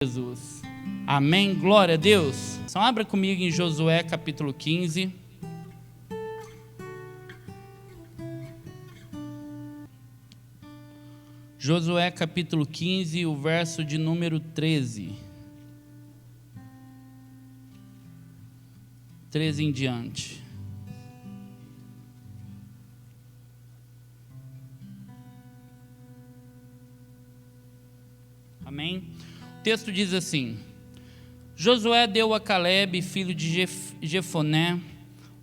Jesus. Amém, glória a Deus. Então abra comigo em Josué capítulo 15. Josué capítulo 15, o verso de número 13. 13 em diante. Amém? O texto diz assim: Josué deu a Calebe, filho de Jefoné,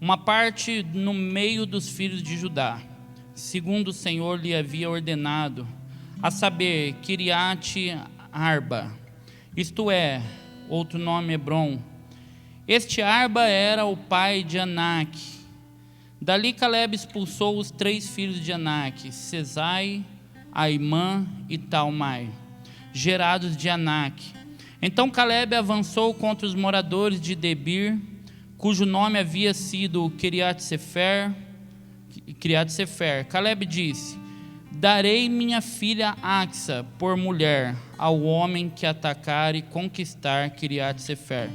uma parte no meio dos filhos de Judá, segundo o Senhor lhe havia ordenado, a saber, Quiriate Arba, isto é, outro nome Hebron. Este Arba era o pai de Anak. Dali Calebe expulsou os 3 filhos de Anak, Sesai, Aimã e Talmai, gerados de Anak. Então Calebe avançou contra os moradores de Debir, cujo nome havia sido Quiriate-Sefer. Calebe disse: darei minha filha Axa por mulher ao homem que atacar e conquistar Quiriate-Sefer.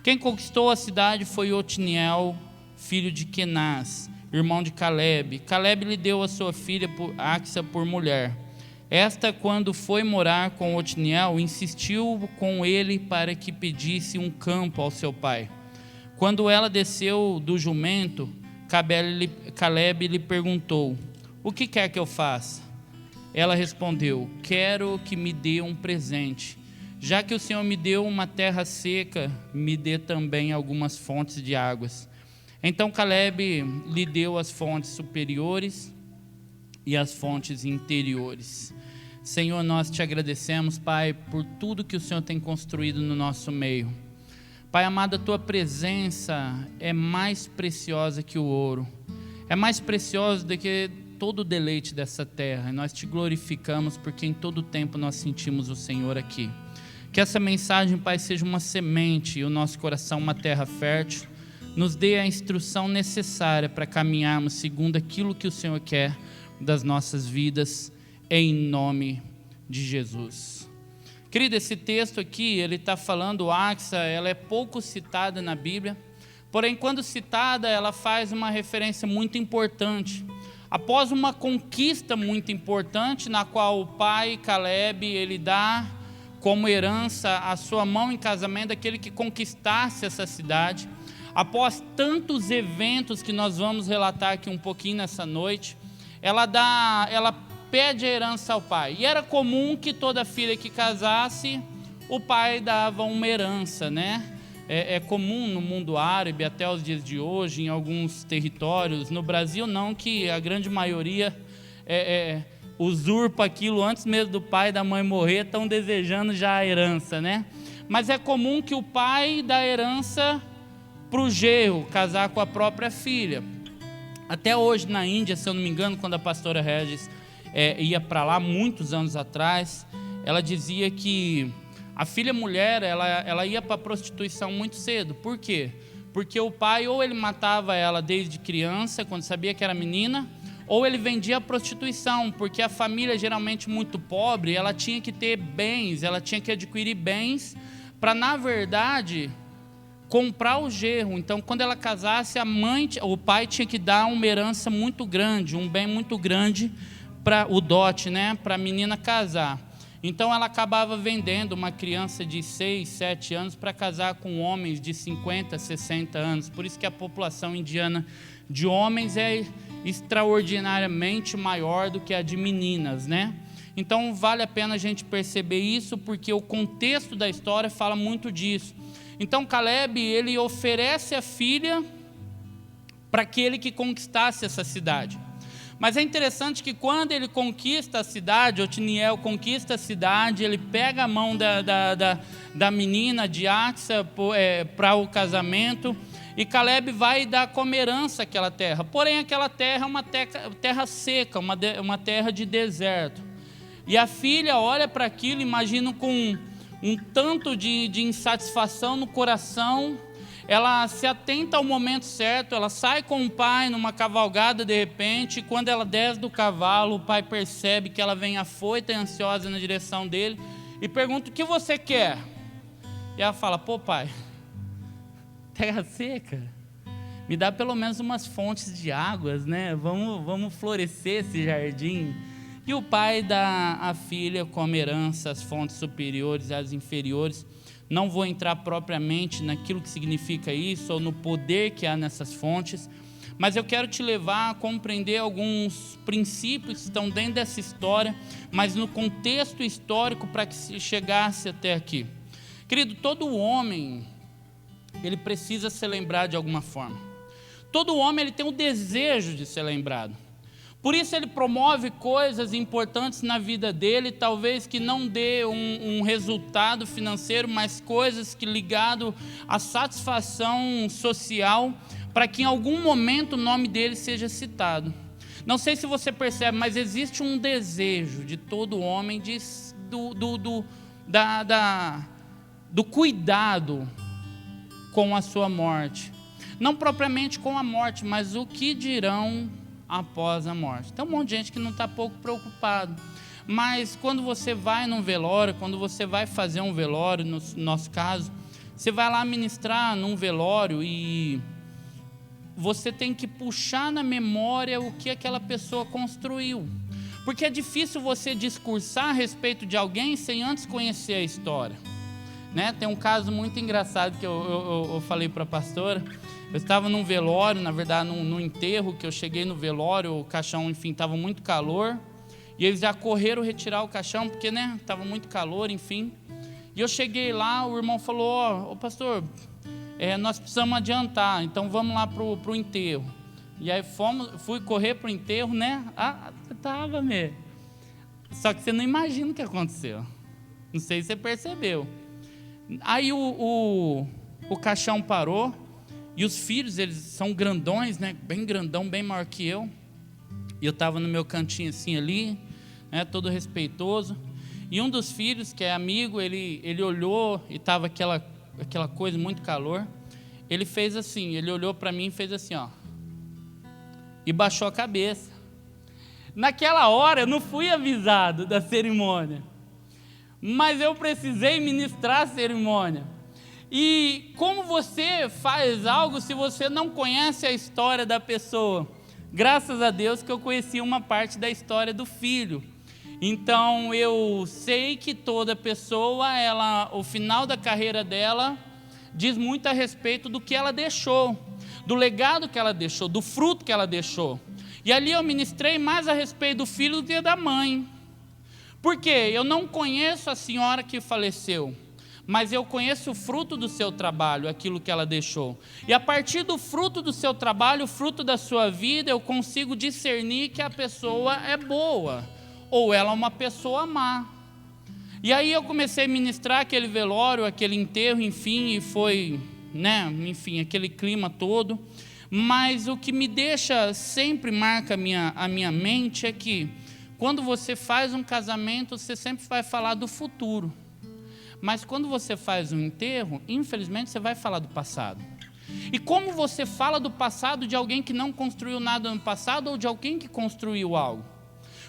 Quem conquistou a cidade foi Otniel, filho de Kenaz, irmão de Calebe. Calebe lhe deu a sua filha Axa por mulher. Esta, quando foi morar com Otniel, insistiu com ele para que pedisse um campo ao seu pai. Quando ela desceu do jumento, Calebe lhe perguntou: o que quer que eu faça? Ela respondeu: quero que me dê um presente. Já que o Senhor me deu uma terra seca, me dê também algumas fontes de águas. Então Calebe lhe deu as fontes superiores e as fontes interiores. Senhor, nós te agradecemos, Pai, por tudo que o Senhor tem construído no nosso meio. Pai amado, a tua presença é mais preciosa que o ouro, é mais preciosa do que todo o deleite dessa terra. E nós te glorificamos porque em todo tempo nós sentimos o Senhor aqui. Que essa mensagem, Pai, seja uma semente e o nosso coração uma terra fértil. Nos dê a instrução necessária para caminharmos segundo aquilo que o Senhor quer das nossas vidas, em nome de Jesus. Querido, esse texto aqui, ele está falando, Axa, ela é pouco citada na Bíblia, porém quando citada, ela faz uma referência muito importante. Após uma conquista muito importante, na qual o pai Calebe, ele dá como herança a sua mão em casamento daquele que conquistasse essa cidade. Após tantos eventos que nós vamos relatar aqui um pouquinho nessa noite, ela pede a herança ao pai. E era comum que toda filha que casasse, o pai dava uma herança, né? É comum no mundo árabe, até os dias de hoje, em alguns territórios. No Brasil não, que a grande maioria usurpa aquilo antes mesmo do pai e da mãe morrer, estão desejando já a herança, né? Mas é comum que o pai dá herança para o genro casar com a própria filha. Até hoje na Índia, se eu não me engano, quando a pastora Regis ia para lá muitos anos atrás, ela dizia que a filha mulher ela ia para a prostituição muito cedo. Por quê? Porque o pai ou ele matava ela desde criança, quando sabia que era menina, ou ele vendia a prostituição, porque a família geralmente muito pobre, ela tinha que ter bens, ela tinha que adquirir bens para, na verdade, comprar o genro. Então, quando ela casasse, o pai tinha que dar uma herança muito grande, um bem muito grande para o dote, né, para a menina casar. Então, ela acabava vendendo uma criança de 6, 7 anos para casar com homens de 50, 60 anos. Por isso que a população indiana de homens é extraordinariamente maior do que a de meninas, né? Então, vale a pena a gente perceber isso, porque o contexto da história fala muito disso. Então Calebe, ele oferece a filha para aquele que conquistasse essa cidade. Mas é interessante que quando ele conquista a cidade, Otniel conquista a cidade, ele pega a mão da menina de Axa para o casamento, e Calebe vai dar como herança aquela terra. Porém aquela terra é uma terra seca, uma terra de deserto. E a filha olha para aquilo, imagino com um tanto de insatisfação no coração. Ela se atenta ao momento certo, ela sai com o pai numa cavalgada de repente, e quando ela desce do cavalo, o pai percebe que ela vem afoita e ansiosa na direção dele, e pergunta: o que você quer? E ela fala: pô, pai, terra seca, me dá pelo menos umas fontes de águas, né? Vamos florescer esse jardim. E o pai dá à filha como herança as fontes superiores e as inferiores. Não vou entrar propriamente naquilo que significa isso, ou no poder que há nessas fontes, mas eu quero te levar a compreender alguns princípios que estão dentro dessa história, mas no contexto histórico para que se chegasse até aqui. Querido, todo homem, ele precisa ser lembrado de alguma forma. Todo homem, ele tem o desejo de ser lembrado. Por isso ele promove coisas importantes na vida dele, talvez que não dê um resultado financeiro, mas coisas que ligado à satisfação social, para que em algum momento o nome dele seja citado. Não sei se você percebe, mas existe um desejo de todo homem do cuidado com a sua morte. Não propriamente com a morte, mas o que dirão após a morte. Tem um monte de gente que não está pouco preocupado, mas quando você vai num velório, quando você vai fazer um velório, no nosso caso, você vai lá ministrar num velório e você tem que puxar na memória o que aquela pessoa construiu, porque é difícil você discursar a respeito de alguém sem antes conhecer a história, né? Tem um caso muito engraçado que eu falei para a pastora. Eu estava num velório, na verdade num enterro, que eu cheguei no velório, o caixão, enfim, estava muito calor, e eles já correram retirar o caixão, porque, né, estava muito calor, enfim. E eu cheguei lá, o irmão falou: ô pastor, nós precisamos adiantar, então vamos lá pro enterro. E aí fui correr pro enterro, né? Tava mesmo. Só que você não imagina o que aconteceu. Não sei se você percebeu. Aí o caixão parou. E os filhos, eles são grandões, né? Bem grandão, bem maior que eu. E eu estava no meu cantinho assim ali, né? Todo respeitoso. E um dos filhos, que é amigo, ele olhou e estava aquela coisa, muito calor. Ele fez assim, ele olhou para mim e fez assim, ó. E baixou a cabeça. Naquela hora eu não fui avisado da cerimônia, mas eu precisei ministrar a cerimônia. E como você faz algo se você não conhece a história da pessoa? Graças a Deus que eu conheci uma parte da história do filho. Então eu sei que toda pessoa, o final da carreira dela diz muito a respeito do que ela deixou, do legado que ela deixou, do fruto que ela deixou. E ali eu ministrei mais a respeito do filho do que da mãe. Por quê? Eu não conheço a senhora que faleceu, mas eu conheço o fruto do seu trabalho, aquilo que ela deixou. E a partir do fruto do seu trabalho, o fruto da sua vida, eu consigo discernir que a pessoa é boa, ou ela é uma pessoa má. E aí eu comecei a ministrar aquele velório, aquele enterro, enfim, e foi, né, enfim, aquele clima todo. Mas o que me deixa, sempre marca a minha mente, é que quando você faz um casamento, você sempre vai falar do futuro. Mas quando você faz um enterro, infelizmente você vai falar do passado. E como você fala do passado de alguém que não construiu nada no passado ou de alguém que construiu algo?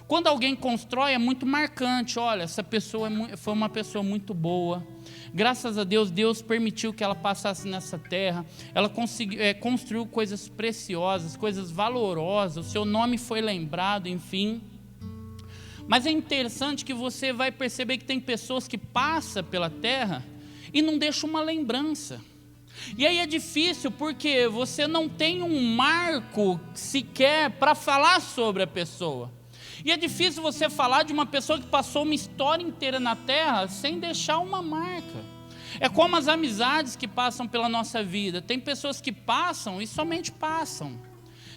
Quando alguém constrói é muito marcante. Olha, essa pessoa foi uma pessoa muito boa. Graças a Deus, Deus permitiu que ela passasse nessa terra. Ela construiu coisas preciosas, coisas valorosas. O seu nome foi lembrado, enfim. Mas é interessante que você vai perceber que tem pessoas que passam pela terra e não deixam uma lembrança. E aí é difícil porque você não tem um marco sequer para falar sobre a pessoa. E é difícil você falar de uma pessoa que passou uma história inteira na terra sem deixar uma marca. É como as amizades que passam pela nossa vida. Tem pessoas que passam e somente passam.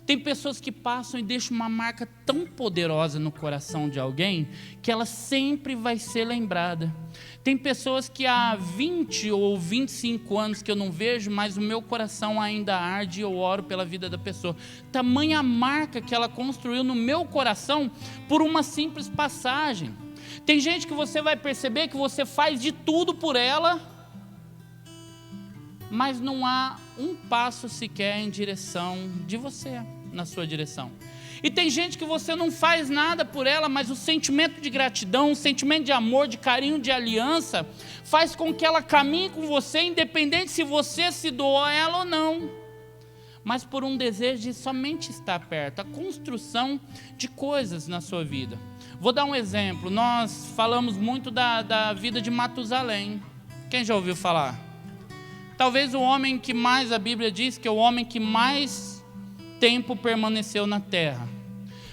Tem pessoas que passam e deixam uma marca tão poderosa no coração de alguém que ela sempre vai ser lembrada. Tem pessoas que há 20 ou 25 anos que eu não vejo, mas o meu coração ainda arde e eu oro pela vida da pessoa. Tamanha marca que ela construiu no meu coração por uma simples passagem. Tem gente que você vai perceber que você faz de tudo por ela, mas não há um passo sequer em direção de você, na sua direção. E tem gente que você não faz nada por ela, mas o sentimento de gratidão, o sentimento de amor, de carinho, de aliança, faz com que ela caminhe com você, independente se você se doou a ela ou não. Mas por um desejo de somente estar perto, a construção de coisas na sua vida. Vou dar um exemplo. Nós falamos muito da vida de Matusalém. Quem já ouviu falar? Talvez o homem que mais, a Bíblia diz que é o homem que mais tempo permaneceu na terra.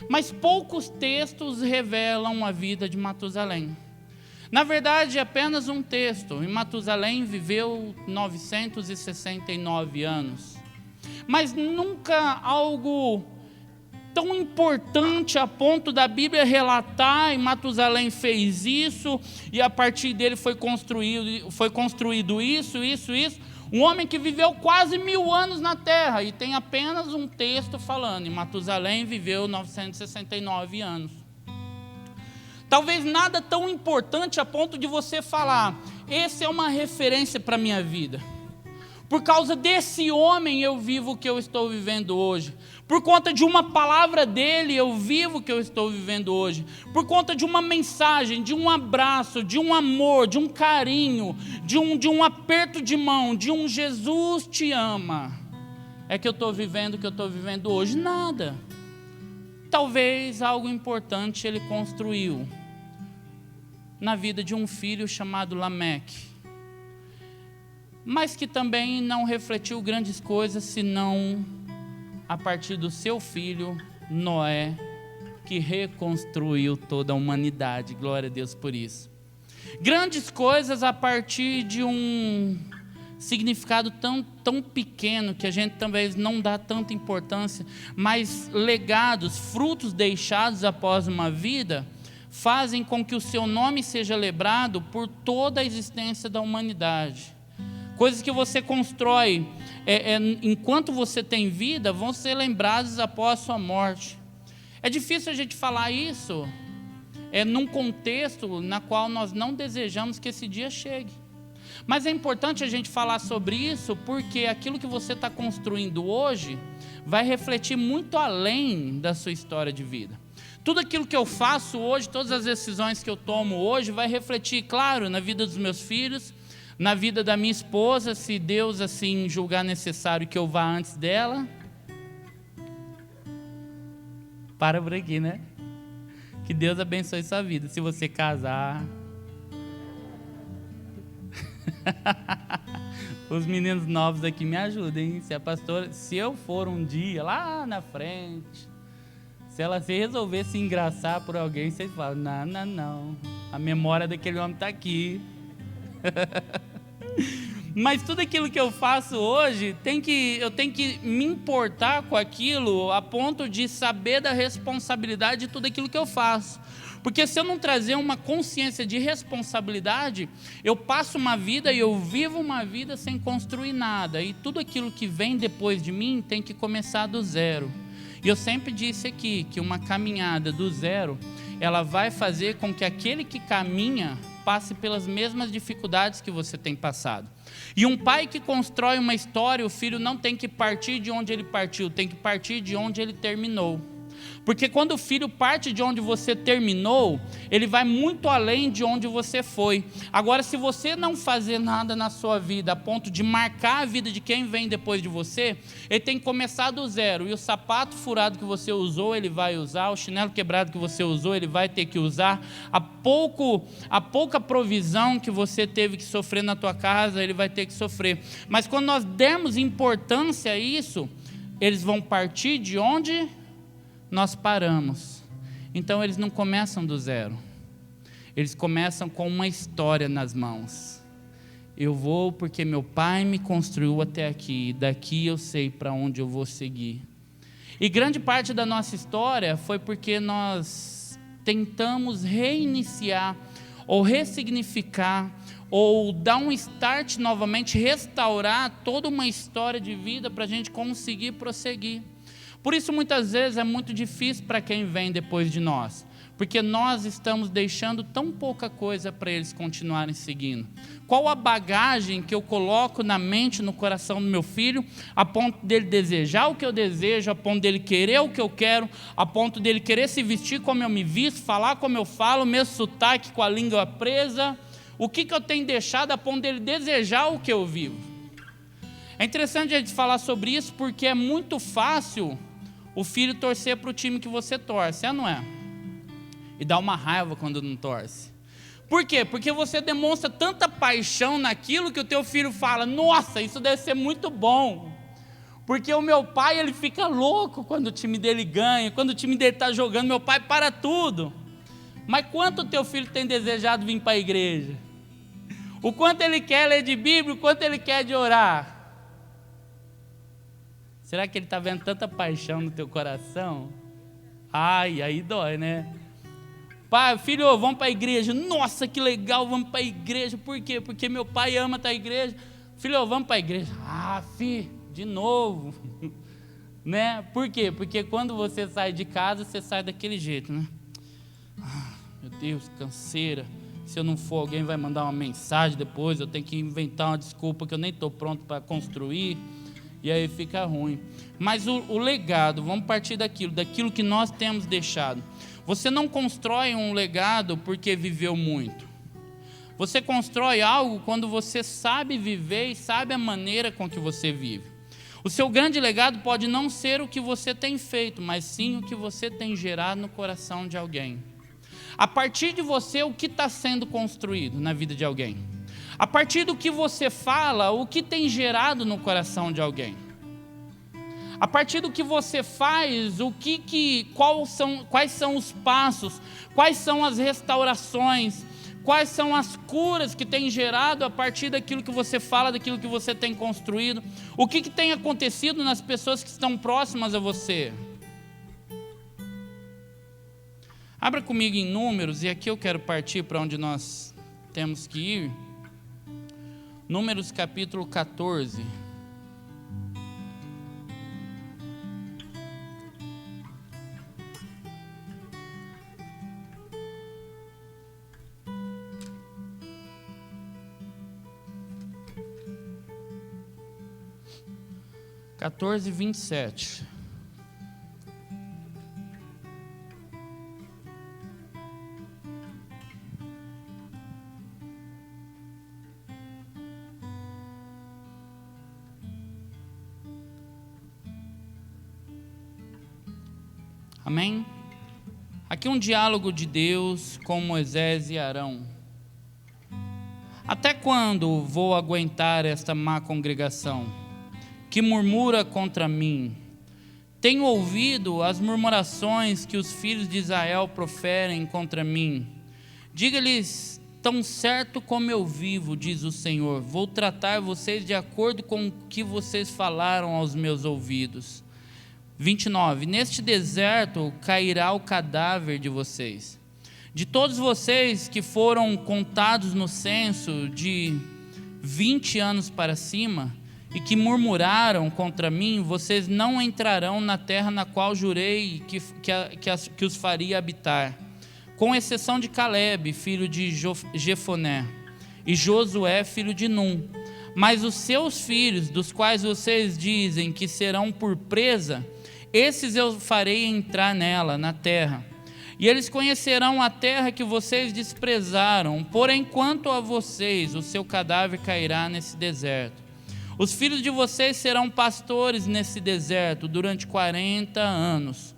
Mas poucos textos revelam a vida de Matusalém. Na verdade, apenas um texto. E Matusalém viveu 969 anos. Mas nunca algo tão importante a ponto da Bíblia relatar, e Matusalém fez isso, e a partir dele foi construído isso. Um homem que viveu quase 1000 anos na terra, e tem apenas um texto falando, e Matusalém viveu 969 anos. Talvez nada tão importante a ponto de você falar, essa é uma referência para a minha vida. Por causa desse homem eu vivo o que eu estou vivendo hoje. Por conta de uma palavra dele eu vivo o que eu estou vivendo hoje. Por conta de uma mensagem, de um abraço, de um amor, de um carinho, de um aperto de mão, de um Jesus te ama. É que eu estou vivendo o que eu estou vivendo hoje. Nada. Talvez algo importante ele construiu na vida de um filho chamado Lameque. Mas que também não refletiu grandes coisas, senão a partir do seu filho, Noé, que reconstruiu toda a humanidade. Glória a Deus por isso. Grandes coisas a partir de um significado tão pequeno, que a gente talvez não dá tanta importância, mas legados, frutos deixados após uma vida, fazem com que o seu nome seja lembrado por toda a existência da humanidade. Coisas que você constrói enquanto você tem vida, vão ser lembradas após a sua morte. É difícil a gente falar isso num contexto na qual nós não desejamos que esse dia chegue. Mas é importante a gente falar sobre isso, porque aquilo que você está construindo hoje vai refletir muito além da sua história de vida. Tudo aquilo que eu faço hoje, todas as decisões que eu tomo hoje, vai refletir, claro, na vida dos meus filhos, na vida da minha esposa, se Deus assim julgar necessário que eu vá antes dela. Para por aqui, né? Que Deus abençoe sua vida. Se você casar. Os meninos novos aqui me ajudem. Se a pastora, se eu for um dia lá na frente, se ela se resolver se engraçar por alguém, vocês falam, não. A memória daquele homem está aqui. Mas tudo aquilo que eu faço hoje, eu tenho que me importar com aquilo a ponto de saber da responsabilidade de tudo aquilo que eu faço. Porque se eu não trazer uma consciência de responsabilidade, eu passo uma vida e eu vivo uma vida sem construir nada. E tudo aquilo que vem depois de mim tem que começar do zero. E eu sempre disse aqui que uma caminhada do zero, ela vai fazer com que aquele que caminha passe pelas mesmas dificuldades que você tem passado. E um pai que constrói uma história, o filho não tem que partir de onde ele partiu, tem que partir de onde ele terminou. Porque quando o filho parte de onde você terminou, ele vai muito além de onde você foi. Agora, se você não fazer nada na sua vida a ponto de marcar a vida de quem vem depois de você, ele tem que começar do zero. E o sapato furado que você usou, ele vai usar. O chinelo quebrado que você usou, ele vai ter que usar. A pouca provisão que você teve que sofrer na tua casa, ele vai ter que sofrer. Mas quando nós dermos importância a isso, eles vão partir de onde nós paramos. Então eles não começam do zero, eles começam com uma história nas mãos. Eu vou porque meu pai me construiu até aqui, daqui eu sei para onde eu vou seguir. E grande parte da nossa história foi porque nós tentamos reiniciar ou ressignificar ou dar um start novamente, restaurar toda uma história de vida para a gente conseguir prosseguir. Por isso, muitas vezes, é muito difícil para quem vem depois de nós, Porque nós estamos deixando tão pouca coisa para eles continuarem seguindo. Qual a bagagem que eu coloco na mente, no coração do meu filho, a ponto dele desejar o que eu desejo, a ponto dele querer o que eu quero, a ponto dele querer se vestir como eu me visto, falar como eu falo, mesmo sotaque com a língua presa. O que eu tenho deixado a ponto dele desejar o que eu vivo? É interessante a gente falar sobre isso, porque é muito fácil o filho torcer para o time que você torce, não é? E dá uma raiva quando não torce. Por quê? Porque você demonstra tanta paixão naquilo que o teu filho fala: nossa, isso deve ser muito bom. Porque o meu pai, ele fica louco quando o time dele ganha, quando o time dele está jogando, meu pai para tudo. Mas quanto o teu filho tem desejado vir para a igreja? O quanto ele quer ler de Bíblia, o quanto ele quer de orar? Será que ele está vendo tanta paixão no teu coração? Ai, aí dói, né? Pai, filho, vamos para a igreja. Nossa, que legal, vamos para a igreja. Por quê? Porque meu pai ama estar na igreja. Filho, vamos para a igreja. Ah, filho, de novo. Né? Por quê? Porque quando você sai de casa, você sai daquele jeito, né? Ah, meu Deus, canseira. Se eu não for, alguém vai mandar uma mensagem depois. Eu tenho que inventar uma desculpa que eu nem estou pronto para construir. E aí fica ruim. Mas o legado, vamos partir daquilo que nós temos deixado. Você não constrói um legado porque viveu muito. Você constrói algo quando você sabe viver e sabe a maneira com que você vive. O seu grande legado pode não ser o que você tem feito, mas sim o que você tem gerado no coração de alguém. A partir de você, o que está sendo construído na vida de alguém? A partir do que você fala, o que tem gerado no coração de alguém? A partir do que você faz, quais são os passos, quais são as restaurações, quais são as curas que tem gerado a partir daquilo que você fala, daquilo que você tem construído, o que tem acontecido nas pessoas que estão próximas a você. Abra comigo em Números, e aqui eu quero partir para onde nós temos que ir. Números capítulo 14. Quatorze, 27. Amém? Aqui um diálogo de Deus com Moisés e Arão. Até quando vou aguentar esta má congregação, que murmura contra mim? Tenho ouvido as murmurações que os filhos de Israel proferem contra mim. Diga-lhes: tão certo como eu vivo, diz o Senhor, vou tratar vocês de acordo com o que vocês falaram aos meus ouvidos. 29. Neste deserto cairá o cadáver de vocês. De todos vocês que foram contados no censo de 20 anos para cima e que murmuraram contra mim, vocês não entrarão na terra na qual jurei que os faria habitar, com exceção de Caleb, filho de Jefoné, e Josué, filho de Num. Mas os seus filhos, dos quais vocês dizem que serão por presa, esses eu farei entrar nela, na terra. E eles conhecerão a terra que vocês desprezaram. Porém, quanto a vocês, o seu cadáver cairá nesse deserto. Os filhos de vocês serão pastores nesse deserto durante 40 anos.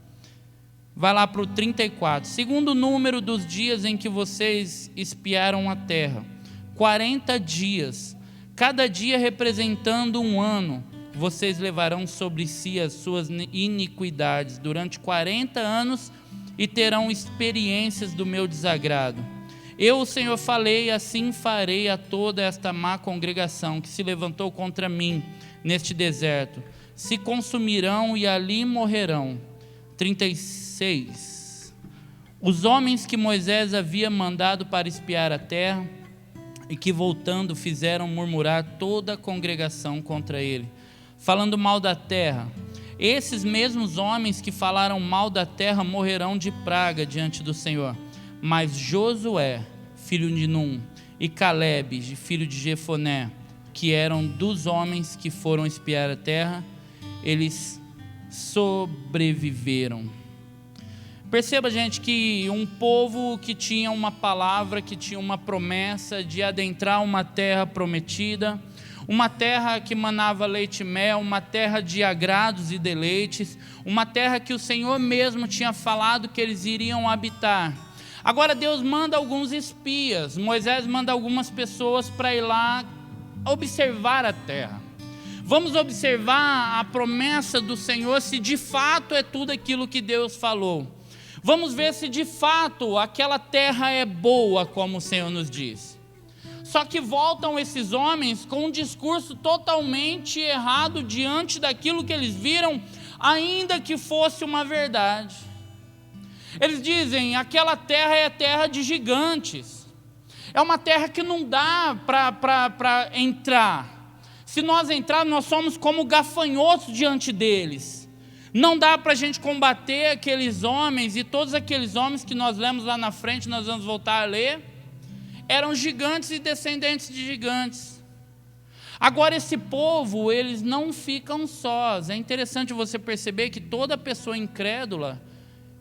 Vai lá para o 34. Segundo o número dos dias em que vocês espiaram a terra. 40 dias. Cada dia representando um ano. Vocês levarão sobre si as suas iniquidades durante 40 anos e terão experiências do meu desagrado. Eu, o Senhor, falei, assim farei a toda esta má congregação que se levantou contra mim neste deserto. Se consumirão e ali morrerão. 36. Os homens que Moisés havia mandado para espiar a terra e que voltando fizeram murmurar toda a congregação contra ele, falando mal da terra. esses mesmos homens que falaram mal da terra morrerão de praga diante do Senhor. Mas Josué, filho de Num, e Calebe, filho de Jefoné, que eram dos homens que foram espiar a terra, eles sobreviveram. Perceba, gente, que um povo que tinha uma palavra, que tinha uma promessa de adentrar uma terra prometida, uma terra que manava leite e mel, uma terra de agrados e deleites, uma terra que o Senhor mesmo tinha falado que eles iriam habitar. Agora Deus manda alguns espias, Moisés manda algumas pessoas para ir lá observar a terra. Vamos observar a promessa do Senhor, se de fato é tudo aquilo que Deus falou. Vamos ver se de fato aquela terra é boa, como o Senhor nos diz. Só que voltam esses homens com um discurso totalmente errado diante daquilo que eles viram, ainda que fosse uma verdade. Eles dizem: aquela terra é terra de gigantes, é uma terra que não dá para entrar. Se nós entrarmos, nós somos como gafanhotos diante deles. Não dá para a gente combater aqueles homens, e todos aqueles homens que nós lemos lá na frente, nós vamos voltar a ler, eram gigantes e descendentes de gigantes. Agora esse povo, eles não ficam sós. É interessante você perceber que toda pessoa incrédula,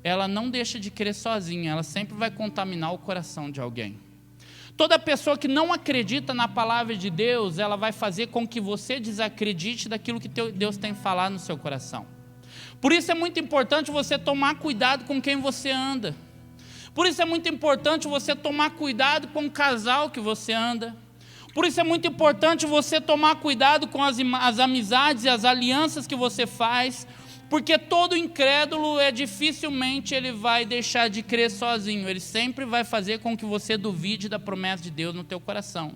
ela não deixa de crer sozinha, ela sempre vai contaminar o coração de alguém. Toda pessoa que não acredita na palavra de Deus, ela vai fazer com que você desacredite daquilo que Deus tem falado no seu coração. Por isso é muito importante você tomar cuidado com quem você anda. Por isso é muito importante você tomar cuidado com o casal que você anda. Por isso é muito importante você tomar cuidado com as amizades e as alianças que você faz, porque todo incrédulo dificilmente ele vai deixar de crer sozinho. Ele sempre vai fazer com que você duvide da promessa de Deus no teu coração.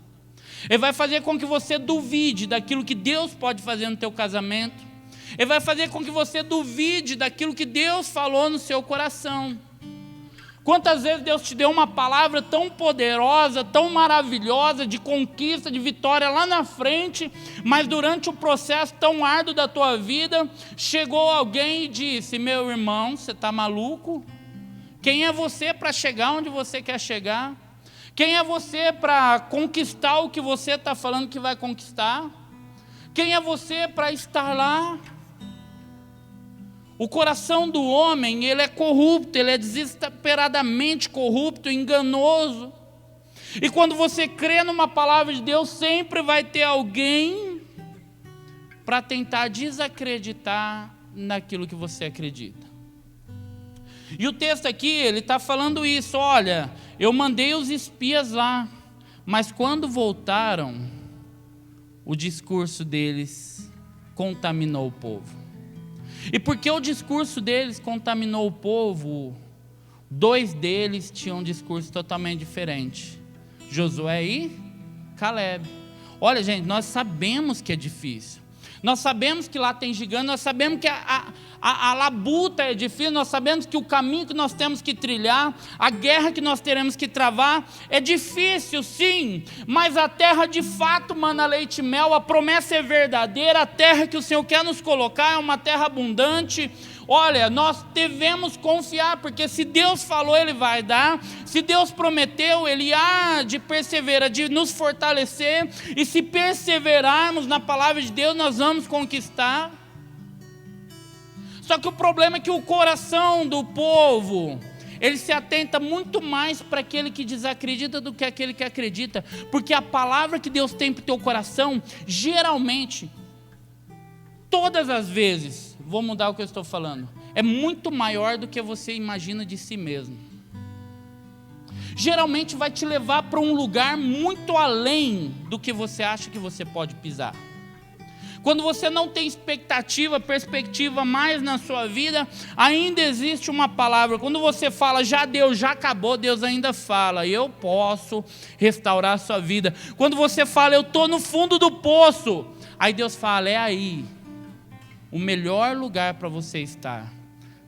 Ele vai fazer com que você duvide daquilo que Deus pode fazer no teu casamento. Ele vai fazer com que você duvide daquilo que Deus falou no seu coração. Quantas vezes Deus te deu uma palavra tão poderosa, tão maravilhosa, de conquista, de vitória lá na frente, mas durante o processo tão árduo da tua vida, chegou alguém e disse: meu irmão, você está maluco? Quem é você para chegar onde você quer chegar? Quem é você para conquistar o que você está falando que vai conquistar? Quem é você para estar lá? O coração do homem, ele é corrupto, ele é desesperadamente corrupto, enganoso. E quando você crê numa palavra de Deus, sempre vai ter alguém para tentar desacreditar naquilo que você acredita. E o texto aqui, ele está falando isso: olha, eu mandei os espias lá, mas quando voltaram, o discurso deles contaminou o povo. E porque o discurso deles contaminou o povo, dois deles tinham um discurso totalmente diferente: Josué e Calebe. Olha, gente, nós sabemos que é difícil. Nós sabemos que lá tem gigante, nós sabemos que a labuta é difícil, nós sabemos que o caminho que nós temos que trilhar, a guerra que nós teremos que travar, é difícil sim, mas a terra de fato mana leite e mel, a promessa é verdadeira, a terra que o Senhor quer nos colocar é uma terra abundante. Olha, nós devemos confiar, porque se Deus falou, Ele vai dar. Se Deus prometeu, Ele há de perseverar, de nos fortalecer. E se perseverarmos na palavra de Deus, nós vamos conquistar. Só que o problema é que o coração do povo, ele se atenta muito mais para aquele que desacredita do que aquele que acredita. Porque a palavra que Deus tem para o teu coração, geralmente, todas as vezes, vou mudar o que eu estou falando, é muito maior do que você imagina de si mesmo. Geralmente vai te levar para um lugar muito além do que você acha que você pode pisar. Quando você não tem expectativa, perspectiva mais na sua vida, ainda existe uma palavra. Quando você fala, já deu, já acabou, Deus ainda fala, eu posso restaurar a sua vida. Quando você fala, eu estou no fundo do poço, aí Deus fala, é aí o melhor lugar para você estar.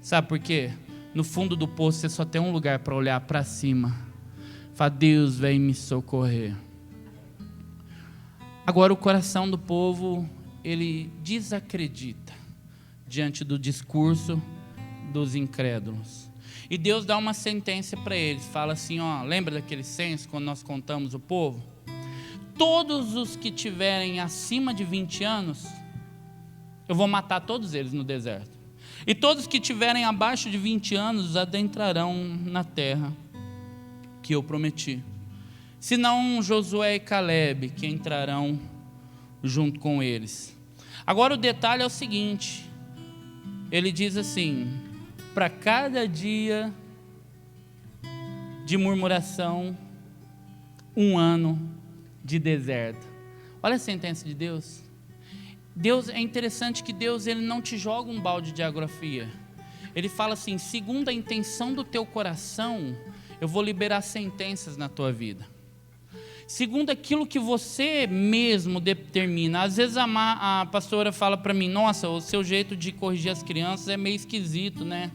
Sabe por quê? No fundo do poço você só tem um lugar para olhar para cima. Fala, Deus vem me socorrer. Agora o coração do povo, ele desacredita diante do discurso dos incrédulos. E Deus dá uma sentença para eles, fala assim, lembra daquele censo, quando nós contamos o povo? Todos os que tiverem acima de 20 anos, eu vou matar todos eles no deserto. E todos que tiverem abaixo de 20 anos adentrarão na terra que eu prometi. Senão Josué e Caleb que entrarão junto com eles. Agora o detalhe é o seguinte, ele diz assim, para cada dia de murmuração, 1 ano de deserto. Olha a sentença de Deus. Deus, é interessante que Deus, ele não te joga um balde de água fria. Ele fala assim, segundo a intenção do teu coração, eu vou liberar sentenças na tua vida. Segundo aquilo que você mesmo determina. Às vezes a pastora fala para mim, nossa, o seu jeito de corrigir as crianças é meio esquisito, né?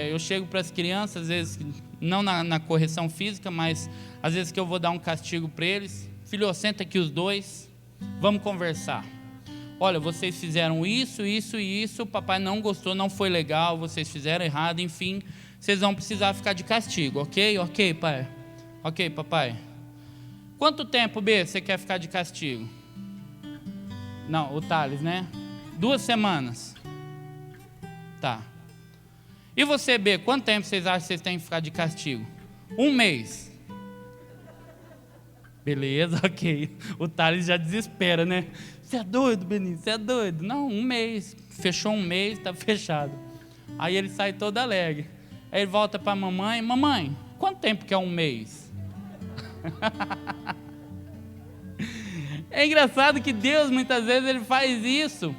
Eu chego para as crianças, às vezes, não na correção física, mas às vezes que eu vou dar um castigo para eles. Filho, senta aqui os dois, vamos conversar. Olha, vocês fizeram isso, isso e isso, o papai não gostou, não foi legal, vocês fizeram errado, enfim, vocês vão precisar ficar de castigo, ok? Ok, pai? Ok, papai? Quanto tempo, B, você quer ficar de castigo? Não, o Thales, né? 2 semanas. Tá. E você, B, quanto tempo vocês acham que vocês têm que ficar de castigo? 1 mês. Beleza, ok. O Thales já desespera, né? Você é doido, Benício? Você é doido? Não, 1 mês. Fechou 1 mês, tá fechado. Aí ele sai todo alegre. Aí ele volta para a mamãe. Mamãe, quanto tempo que é 1 mês? É engraçado que Deus, muitas vezes, ele faz isso.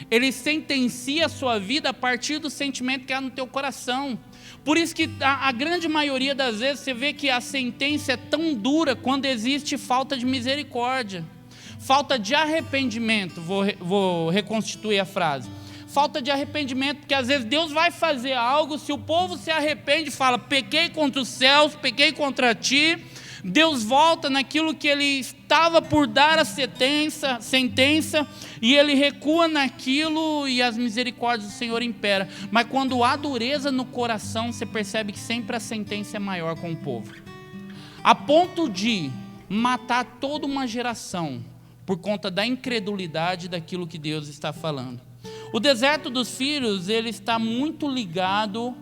Ele sentencia a sua vida a partir do sentimento que há no teu coração. Por isso que a grande maioria das vezes você vê que a sentença é tão dura quando existe falta de misericórdia, falta de arrependimento. Vou reconstituir a frase. Falta de arrependimento, porque às vezes Deus vai fazer algo, se o povo se arrepende e fala, pequei contra os céus, pequei contra ti, Deus volta naquilo que ele estava por dar a sentença, e ele recua naquilo e as misericórdias do Senhor imperam. Mas quando há dureza no coração, você percebe que sempre a sentença é maior com o povo, a ponto de matar toda uma geração por conta da incredulidade daquilo que Deus está falando. O deserto dos filhos, ele está muito ligado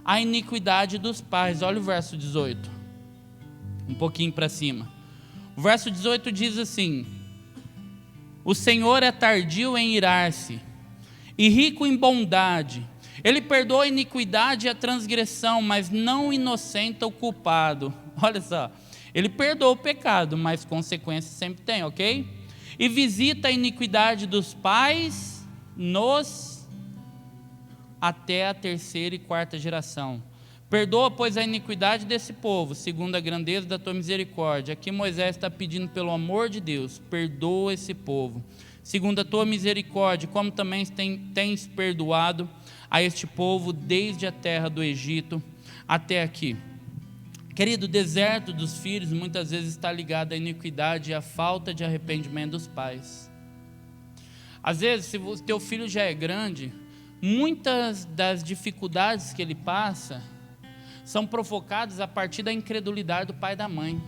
à iniquidade dos pais. Olha o verso 18. Um pouquinho para cima. O verso 18 diz assim: o Senhor é tardio em irar-se e rico em bondade. Ele perdoa a iniquidade e a transgressão, mas não inocenta o culpado. Olha só, ele perdoa o pecado, mas consequências sempre tem, ok? E visita a iniquidade dos pais até a 3ª e 4ª geração. Perdoa, pois, a iniquidade desse povo, segundo a grandeza da tua misericórdia. Aqui Moisés está pedindo, pelo amor de Deus, perdoa esse povo, segundo a tua misericórdia, como também tens perdoado a este povo, desde a terra do Egito até aqui. Querido, o deserto dos filhos muitas vezes está ligado à iniquidade e à falta de arrependimento dos pais. Às vezes, se o teu filho já é grande, muitas das dificuldades que ele passa são provocadas a partir da incredulidade do pai e da mãe.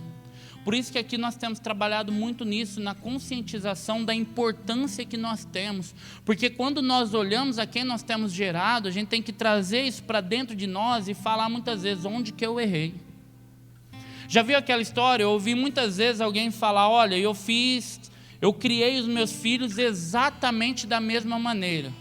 Por isso que aqui nós temos trabalhado muito nisso, na conscientização da importância que nós temos, porque quando nós olhamos a quem nós temos gerado, a gente tem que trazer isso para dentro de nós e falar muitas vezes, onde que eu errei? Já viu aquela história? Eu ouvi muitas vezes alguém falar, olha, eu criei os meus filhos exatamente da mesma maneira.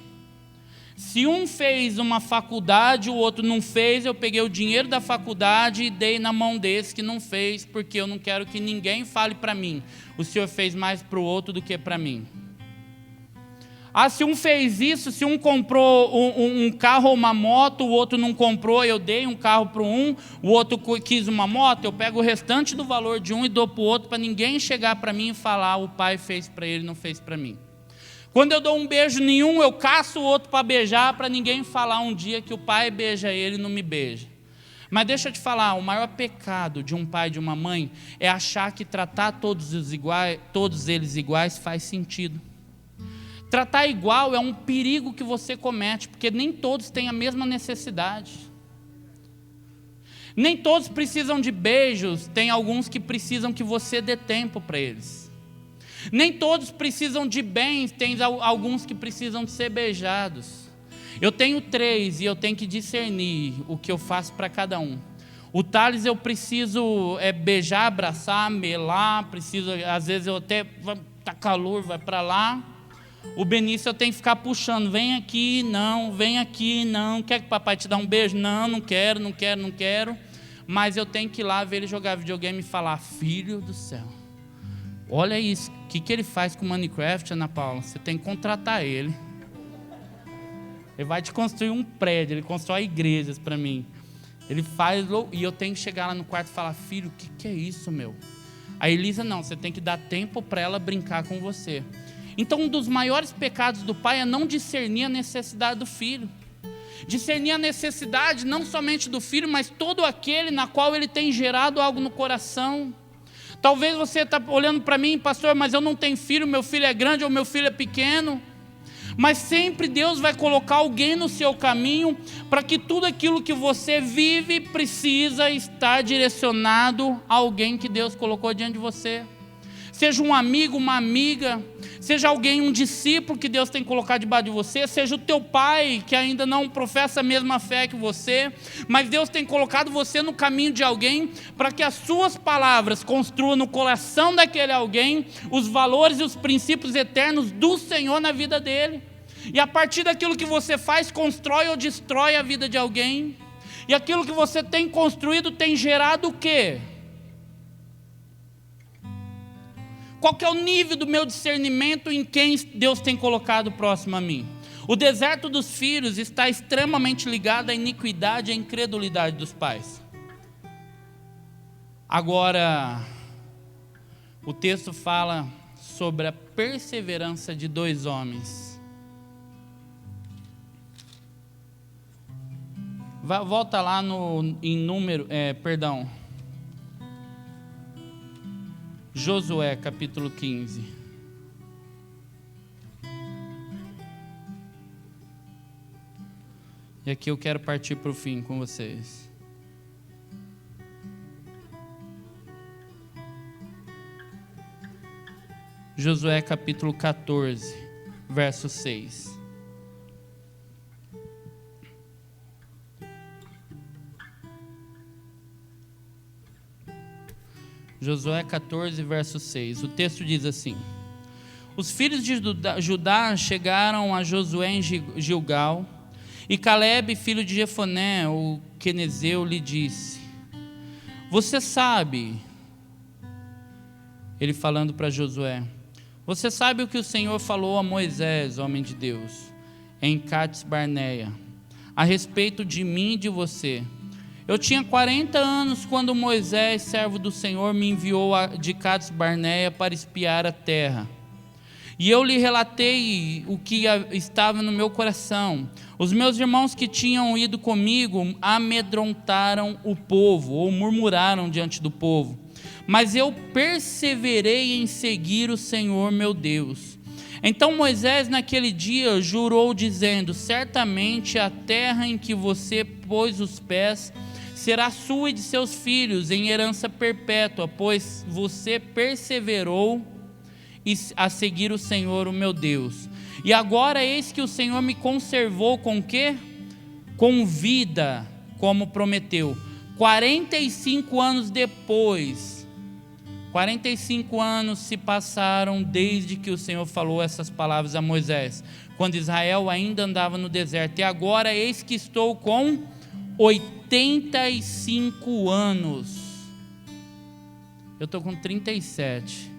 Se um fez uma faculdade, o outro não fez, eu peguei o dinheiro da faculdade e dei na mão desse que não fez, porque eu não quero que ninguém fale para mim, o senhor fez mais para o outro do que para mim. Se um fez isso, se um comprou um carro ou uma moto, o outro não comprou, eu dei um carro para um, o outro quis uma moto, eu pego o restante do valor de um e dou para o outro, para ninguém chegar para mim e falar, o pai fez para ele, não fez para mim. Quando eu dou um beijo nenhum, eu caço o outro para beijar, para ninguém falar um dia que o pai beija ele e não me beija. Mas deixa eu te falar, o maior pecado de um pai e de uma mãe é achar que tratar todos eles iguais faz sentido. Tratar igual é um perigo que você comete, porque nem todos têm a mesma necessidade. Nem todos precisam de beijos, tem alguns que precisam que você dê tempo para eles. Nem todos precisam de bens, tem alguns que precisam de ser beijados. Eu tenho 3 e eu tenho que discernir o que eu faço para cada um. O Thales eu preciso beijar, abraçar, melar, às vezes eu até, tá calor, vai para lá. O Benício eu tenho que ficar puxando, vem aqui, não, quer que papai te dê um beijo? Não quero. Mas eu tenho que ir lá ver ele jogar videogame e falar, filho do céu, olha isso, o que ele faz com Minecraft, Ana Paula? Você tem que contratar ele. Ele vai te construir um prédio, ele constrói igrejas para mim. Ele faz, e eu tenho que chegar lá no quarto e falar, filho, o que é isso, meu? A Elisa, não, você tem que dar tempo para ela brincar com você. Então, um dos maiores pecados do pai é não discernir a necessidade do filho. Discernir a necessidade não somente do filho, mas todo aquele na qual ele tem gerado algo no coração. Talvez você está olhando para mim, pastor, mas eu não tenho filho, meu filho é grande ou meu filho é pequeno. Mas sempre Deus vai colocar alguém no seu caminho para que tudo aquilo que você vive precisa estar direcionado a alguém que Deus colocou diante de você. Seja um amigo, uma amiga, seja alguém, um discípulo que Deus tem colocado debaixo de você, seja o teu pai que ainda não professa a mesma fé que você, mas Deus tem colocado você no caminho de alguém para que as suas palavras construam no coração daquele alguém os valores e os princípios eternos do Senhor na vida dele. E a partir daquilo que você faz, constrói ou destrói a vida de alguém. E aquilo que você tem construído tem gerado o quê? Qual que é o nível do meu discernimento em quem Deus tem colocado próximo a mim? O deserto dos filhos está extremamente ligado à iniquidade e à incredulidade dos pais. Agora, o texto fala sobre a perseverança de 2 homens. Volta lá Josué capítulo 15. E aqui eu quero partir para o fim com vocês. Josué capítulo 14, verso 6. Josué 14, verso 6. O texto diz assim: os filhos de Judá chegaram a Josué em Gilgal, e Calebe, filho de Jefoné, o quenezeu, lhe disse: você sabe, ele falando para Josué, você sabe o que o Senhor falou a Moisés, homem de Deus, em Cades Barneia, a respeito de mim e de você. Eu tinha 40 anos quando Moisés, servo do Senhor, me enviou de Cades Barneia para espiar a terra. E eu lhe relatei o que estava no meu coração. Os meus irmãos que tinham ido comigo amedrontaram o povo, ou murmuraram diante do povo. Mas eu perseverei em seguir o Senhor meu Deus. Então Moisés naquele dia jurou dizendo: certamente a terra em que você pôs os pés será sua e de seus filhos em herança perpétua, pois você perseverou a seguir o Senhor, o meu Deus. E agora eis que o Senhor me conservou com quê? Com vida, como prometeu. 45 anos depois, 45 anos se passaram desde que o Senhor falou essas palavras a Moisés, quando Israel ainda andava no deserto. E agora eis que estou com 85 anos. Eu estou com 37.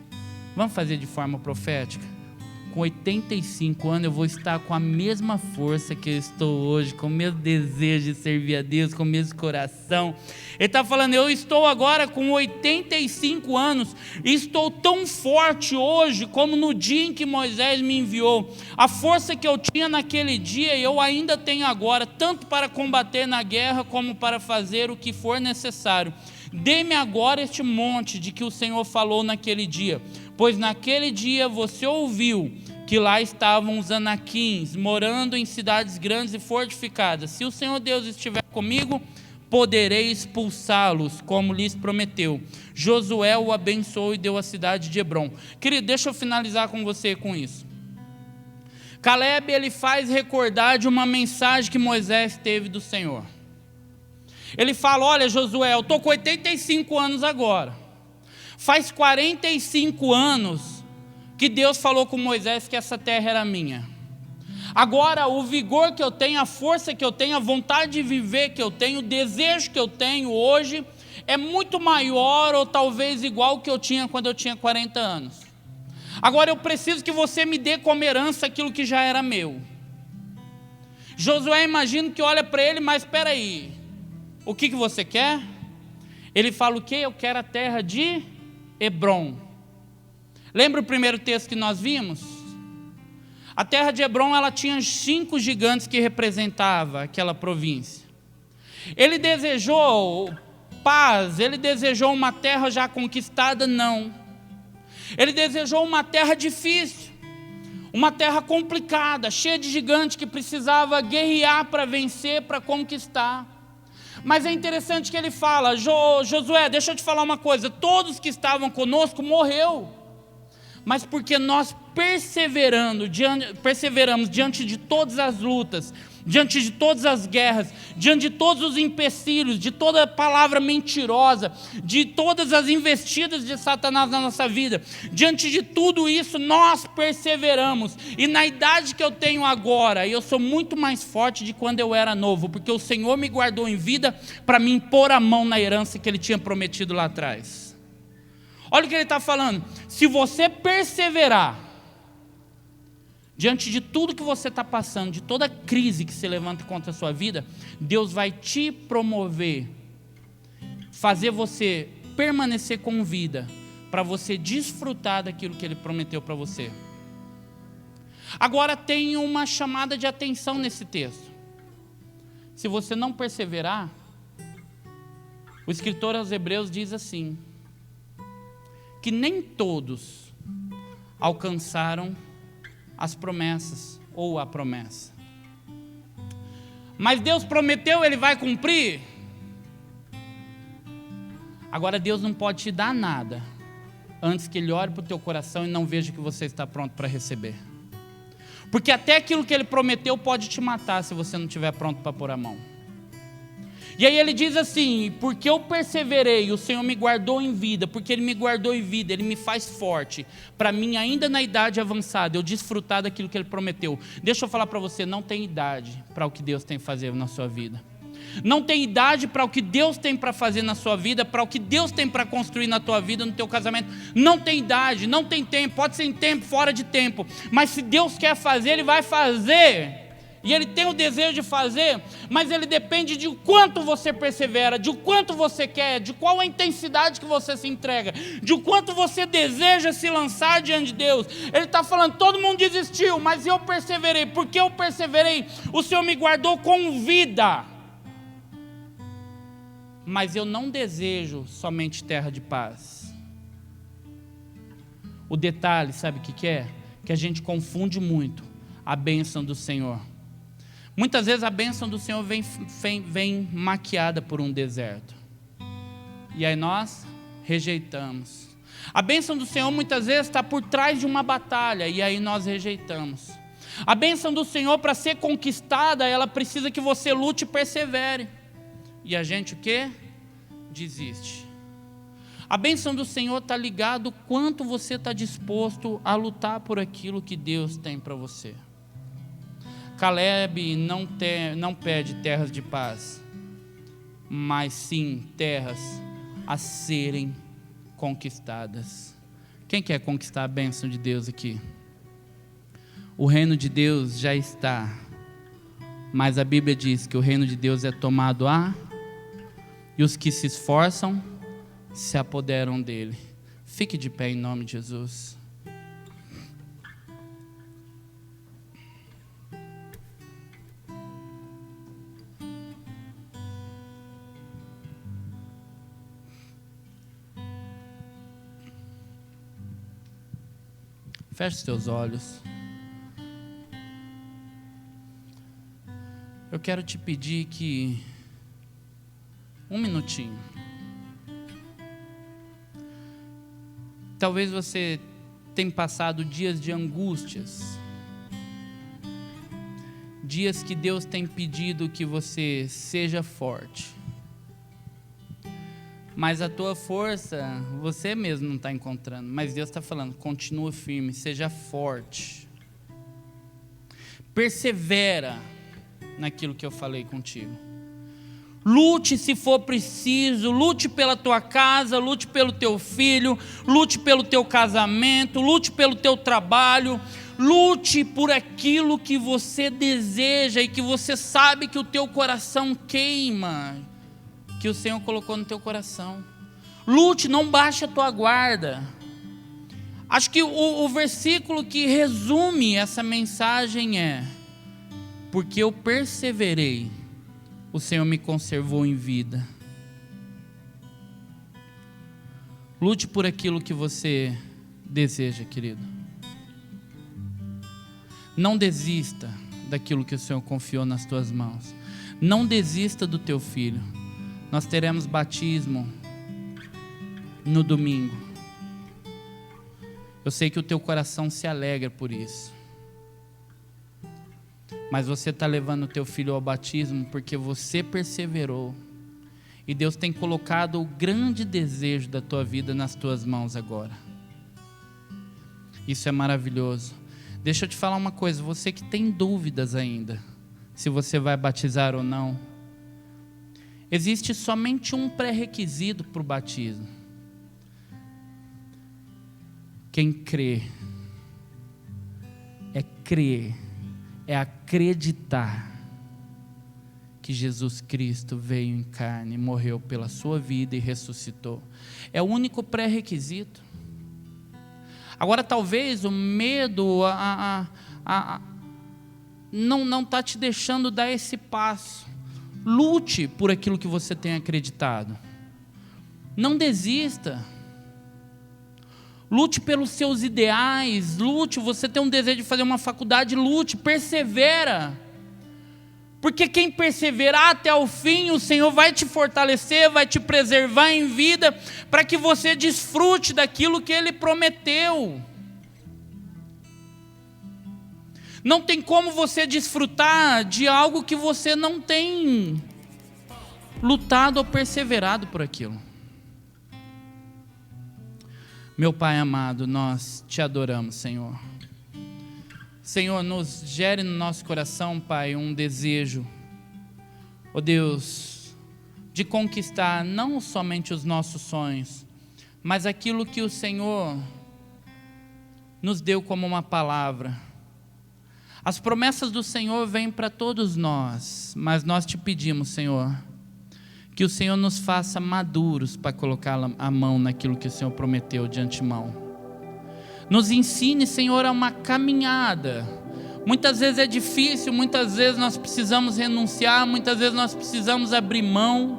Vamos fazer de forma profética? Com 85 anos eu vou estar com a mesma força que eu estou hoje, com o mesmo desejo de servir a Deus, com o mesmo coração. Ele está falando, eu estou agora com 85 anos, e estou tão forte hoje como no dia em que Moisés me enviou. A força que eu tinha naquele dia, eu ainda tenho agora, tanto para combater na guerra, como para fazer o que for necessário. Dê-me agora este monte de que o Senhor falou naquele dia, pois naquele dia você ouviu que lá estavam os anaquins, morando em cidades grandes e fortificadas. Se o Senhor Deus estiver comigo, poderei expulsá-los, como lhes prometeu. Josué o abençoou e deu a cidade de Hebrom. Querido, deixa eu finalizar com você com isso. Caleb, ele faz recordar de uma mensagem que Moisés teve do Senhor. Ele fala: olha, Josué, eu estou com 85 anos agora. Faz 45 anos que Deus falou com Moisés que essa terra era minha. Agora, o vigor que eu tenho, a força que eu tenho, a vontade de viver que eu tenho, o desejo que eu tenho hoje, é muito maior ou talvez igual ao que eu tinha quando eu tinha 40 anos. Agora eu preciso que você me dê como herança aquilo que já era meu. Josué, imagino que olha para ele, mas espera aí, o que você quer? Ele fala o quê? Eu quero a terra de Hebrom. Lembra o primeiro texto que nós vimos? A terra de Hebrom, ela tinha 5 gigantes que representavam aquela província. Ele desejou paz, ele desejou uma terra já conquistada? Não. Ele desejou uma terra difícil, uma terra complicada, cheia de gigantes que precisava guerrear para vencer, para conquistar. Mas é interessante que ele fala: Josué, deixa eu te falar uma coisa, todos que estavam conosco morreu, mas porque nós perseveramos diante de todas as lutas, diante de todas as guerras, diante de todos os empecilhos, de toda palavra mentirosa, de todas as investidas de Satanás na nossa vida, diante de tudo isso nós perseveramos, e na idade que eu tenho agora, eu sou muito mais forte de quando eu era novo, porque o Senhor me guardou em vida para mim pôr a mão na herança que Ele tinha prometido lá atrás. Olha o que ele está falando: se você perseverar, diante de tudo que você está passando, de toda crise que se levanta contra a sua vida, Deus vai te promover, fazer você permanecer com vida, para você desfrutar daquilo que Ele prometeu para você. Agora tem uma chamada de atenção nesse texto. Se você não perseverar, o escritor aos Hebreus diz assim, que nem todos alcançaram as promessas, ou a promessa. Mas Deus prometeu, Ele vai cumprir. Agora Deus não pode te dar nada antes que Ele olhe para o teu coração e não veja que você está pronto para receber. Porque até aquilo que Ele prometeu pode te matar se você não estiver pronto para pôr a mão. E aí ele diz assim: porque eu perseverei, o Senhor me guardou em vida, porque Ele me guardou em vida, Ele me faz forte, para mim ainda na idade avançada, eu desfrutar daquilo que Ele prometeu. Deixa eu falar para você, não tem idade para o que Deus tem que fazer na sua vida. Não tem idade para o que Deus tem para fazer na sua vida, para o que Deus tem para construir na tua vida, no teu casamento. Não tem idade, não tem tempo, pode ser em tempo, fora de tempo, mas se Deus quer fazer, Ele vai fazer. E Ele tem o desejo de fazer, mas Ele depende de quanto você persevera, de quanto você quer, de qual a intensidade que você se entrega, de quanto você deseja se lançar diante de Deus. Ele está falando, todo mundo desistiu, mas eu perseverei. Porque eu perseverei, o Senhor me guardou com vida. Mas eu não desejo somente terra de paz. O detalhe, sabe o que é? Que a gente confunde muito a bênção do Senhor. Muitas vezes a bênção do Senhor vem maquiada por um deserto. E aí nós rejeitamos. A bênção do Senhor muitas vezes está por trás de uma batalha. E aí nós rejeitamos. A bênção do Senhor, para ser conquistada, ela precisa que você lute e persevere. E a gente o quê? Desiste. A bênção do Senhor está ligado quanto você está disposto a lutar por aquilo que Deus tem para você. Caleb não pede terras de paz, mas sim terras a serem conquistadas. Quem quer conquistar a bênção de Deus aqui? O reino de Deus já está, mas a Bíblia diz que o reino de Deus é tomado e os que se esforçam se apoderam dele. Fique de pé em nome de Jesus. Feche os teus olhos. Eu quero te pedir que, um minutinho, talvez você tenha passado dias de angústias, dias que Deus tem pedido que você seja forte, mas a tua força você mesmo não está encontrando, mas Deus está falando, continua firme, seja forte, persevera naquilo que eu falei contigo, lute se for preciso, lute pela tua casa, lute pelo teu filho, lute pelo teu casamento, lute pelo teu trabalho, lute por aquilo que você deseja e que você sabe que o teu coração queima, que o Senhor colocou no teu coração. Lute, não baixe a tua guarda. Acho que o versículo que resume essa mensagem é: porque eu perseverei, o Senhor me conservou em vida. Lute por aquilo que você deseja, querido. Não desista daquilo que o Senhor confiou nas tuas mãos. Não desista do teu filho. Nós teremos batismo no domingo. Eu sei que o teu coração se alegra por isso. Mas você está levando o teu filho ao batismo porque você perseverou. E Deus tem colocado o grande desejo da tua vida nas tuas mãos agora. Isso é maravilhoso. Deixa eu te falar uma coisa, você que tem dúvidas ainda, se você vai batizar ou não, existe somente um pré-requisito para o batismo. Quem crê, é acreditar que Jesus Cristo veio em carne, morreu pela sua vida e ressuscitou. É o único pré-requisito. Agora talvez o medo não está te deixando dar esse passo. Lute por aquilo que você tem acreditado. Não desista. Lute pelos seus ideais. Lute, você tem um desejo de fazer uma faculdade, lute, persevera. Porque quem perseverar até o fim, o Senhor vai te fortalecer, vai te preservar em vida, para que você desfrute daquilo que Ele prometeu. Não tem como você desfrutar de algo que você não tem lutado ou perseverado por aquilo. Meu Pai amado, nós te adoramos, Senhor. Senhor, nos gere no nosso coração, Pai, um desejo, ó Deus, de conquistar não somente os nossos sonhos, mas aquilo que o Senhor nos deu como uma palavra. As promessas do Senhor vêm para todos nós, mas nós te pedimos, Senhor, que o Senhor nos faça maduros para colocar a mão naquilo que o Senhor prometeu de antemão. Nos ensine, Senhor, a uma caminhada. Muitas vezes é difícil, muitas vezes nós precisamos renunciar, muitas vezes nós precisamos abrir mão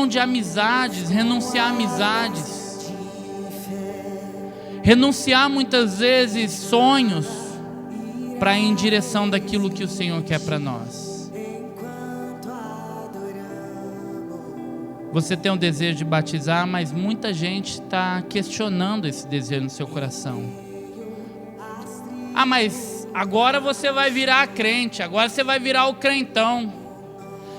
de amizades, renunciar a amizades, renunciar muitas vezes sonhos, para ir em direção daquilo que o Senhor quer para nós. Você tem um desejo de batizar, mas muita gente está questionando esse desejo no seu coração. Ah, mas agora você vai virar crente, agora você vai virar o crentão,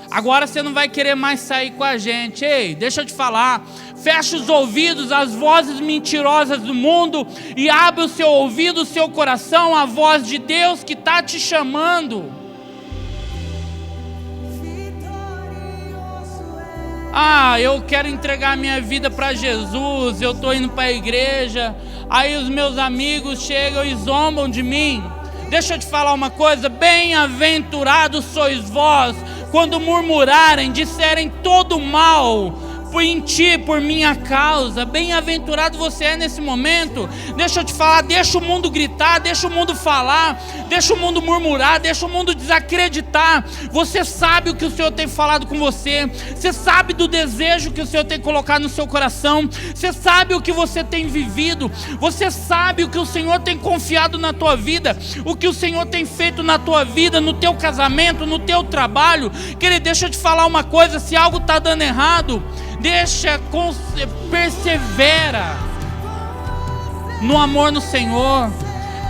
agora você não vai querer mais sair com a gente. Ei, deixa eu te falar, fecha os ouvidos às vozes mentirosas do mundo e abre o seu ouvido, o seu coração à voz de Deus que está te chamando. Ah, eu quero entregar minha vida para Jesus, eu estou indo para a igreja, aí os meus amigos chegam e zombam de mim. Deixa eu te falar uma coisa, bem-aventurados sois vós, quando murmurarem, disserem todo mal em ti, por minha causa. Bem-aventurado você é nesse momento. Deixa eu te falar, deixa o mundo gritar, deixa o mundo falar, deixa o mundo murmurar, deixa o mundo desacreditar. Você sabe o que o Senhor tem falado com você, você sabe do desejo que o Senhor tem colocado no seu coração, você sabe o que você tem vivido, você sabe o que o Senhor tem confiado na tua vida, o que o Senhor tem feito na tua vida, no teu casamento, no teu trabalho. Querido, deixa eu te falar uma coisa, se algo está dando errado, persevera no amor no Senhor,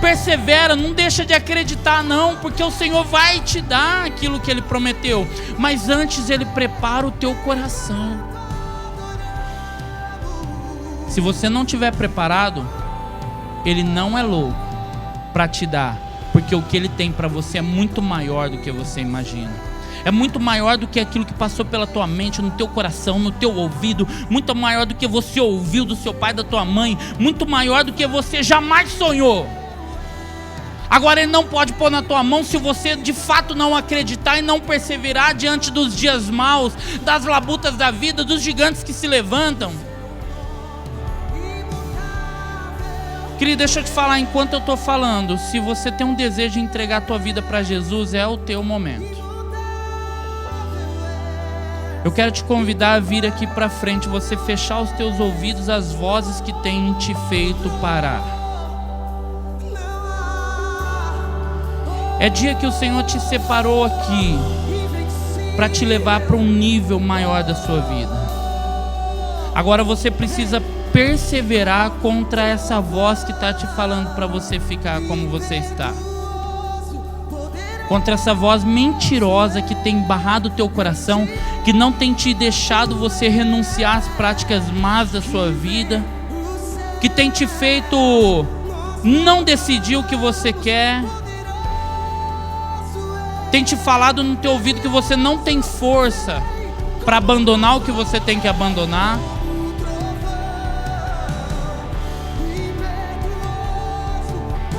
persevera, não deixa de acreditar não, porque o Senhor vai te dar aquilo que Ele prometeu, mas antes Ele prepara o teu coração. Se você não estiver preparado, Ele não é louco para te dar, porque o que Ele tem para você é muito maior do que você imagina. É muito maior do que aquilo que passou pela tua mente, no teu coração, no teu ouvido. Muito maior do que você ouviu do seu pai, da tua mãe. Muito maior do que você jamais sonhou. Agora Ele não pode pôr na tua mão se você de fato não acreditar e não perseverar diante dos dias maus, das labutas da vida, dos gigantes que se levantam. Querido, deixa eu te falar, enquanto eu estou falando, se você tem um desejo de entregar a tua vida para Jesus, é o teu momento. Eu quero te convidar a vir aqui para frente, você fechar os teus ouvidos às vozes que têm te feito parar. É dia que o Senhor te separou aqui para te levar para um nível maior da sua vida. Agora você precisa perseverar contra essa voz que está te falando para você ficar como você está. Contra essa voz mentirosa que tem barrado o teu coração, que não tem te deixado você renunciar às práticas más da sua vida, que tem te feito não decidir o que você quer, tem te falado no teu ouvido que você não tem força para abandonar o que você tem que abandonar.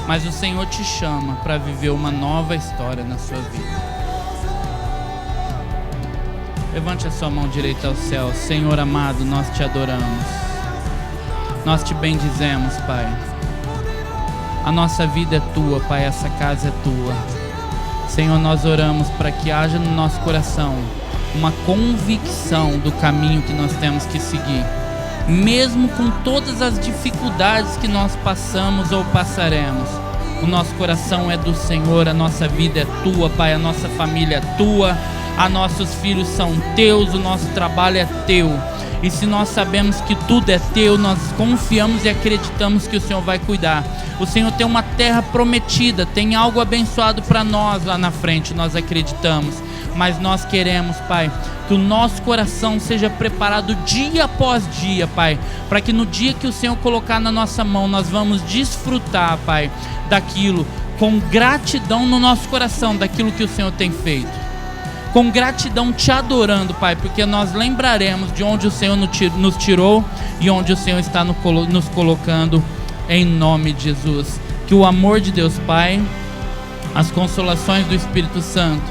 Mas o Senhor te chama para viver uma nova história na sua vida. Levante a sua mão direita ao céu. Senhor amado, nós te adoramos. Nós te bendizemos, Pai. A nossa vida é tua, Pai, essa casa é tua. Senhor, nós oramos para que haja no nosso coração uma convicção do caminho que nós temos que seguir. Mesmo com todas as dificuldades que nós passamos ou passaremos, o nosso coração é do Senhor, a nossa vida é tua, Pai, a nossa família é tua, nossos filhos são teus, o nosso trabalho é teu. E se nós sabemos que tudo é teu, nós confiamos e acreditamos que o Senhor vai cuidar. O Senhor tem uma terra prometida, tem algo abençoado para nós lá na frente, nós acreditamos. Mas nós queremos, Pai, que o nosso coração seja preparado dia após dia, Pai, para que no dia que o Senhor colocar na nossa mão, nós vamos desfrutar, Pai, daquilo, com gratidão no nosso coração, daquilo que o Senhor tem feito. Com gratidão te adorando, Pai, porque nós lembraremos de onde o Senhor nos tirou e onde o Senhor está nos colocando, em nome de Jesus. Que o amor de Deus Pai, as consolações do Espírito Santo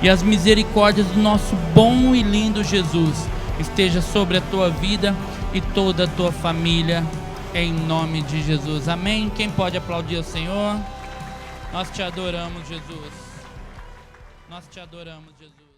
e as misericórdias do nosso bom e lindo Jesus esteja sobre a tua vida e toda a tua família, em nome de Jesus. Amém? Quem pode aplaudir o Senhor? Nós te adoramos, Jesus. Nós te adoramos, Jesus.